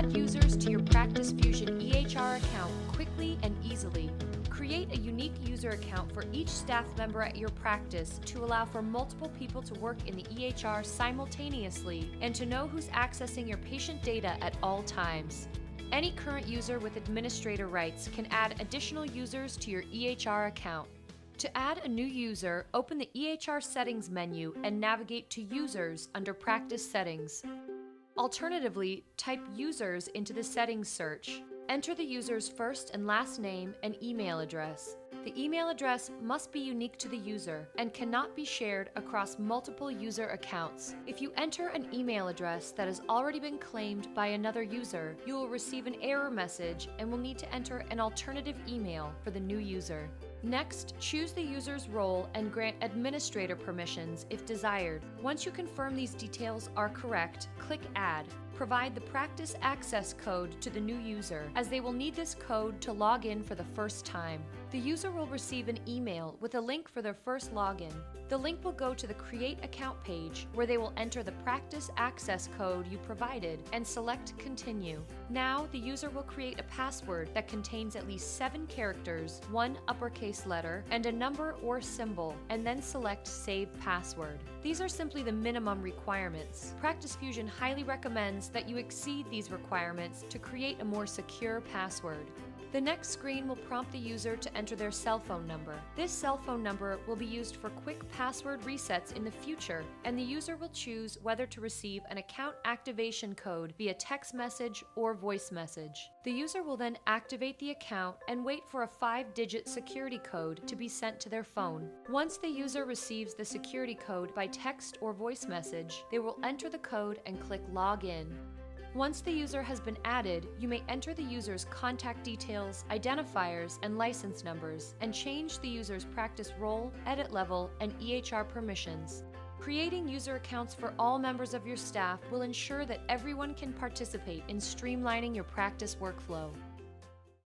add users to your Practice Fusion EHR account quickly and easily. Create a unique user account for each staff member at your practice to allow for multiple people to work in the EHR simultaneously and to know who's accessing your patient data at all times. Any current user with administrator rights can add additional users to your EHR account. To add a new user, open the EHR Settings menu and navigate to Users under Practice Settings. Alternatively, type Users into the Settings search. Enter the user's first and last name and email address. The email address must be unique to the user and cannot be shared across multiple user accounts. If you enter an email address that has already been claimed by another user, you will receive an error message and will need to enter an alternative email for the new user. Next, choose the user's role and grant administrator permissions if desired. Once you confirm these details are correct, click Add. Provide the practice access code to the new user, as they will need this code to log in for the first time. The user will receive an email with a link for their first login. The link will go to the Create Account page, where they will enter the practice access code you provided and select Continue. Now, the user will create a password that contains at least 7 characters, 1 uppercase letter, and a number or symbol, and then select Save Password. These are simply the minimum requirements. Practice Fusion highly recommends that you exceed these requirements to create a more secure password. The next screen will prompt the user to enter their cell phone number. This cell phone number will be used for quick password resets in the future, and the user will choose whether to receive an account activation code via text message or voice message. The user will then activate the account and wait for a 5-digit security code to be sent to their phone. Once the user receives the security code by text or voice message, they will enter the code and click Login. Once the user has been added, you may enter the user's contact details, identifiers, and license numbers, and change the user's practice role, edit level, and EHR permissions. Creating user accounts for all members of your staff will ensure that everyone can participate in streamlining your practice workflow.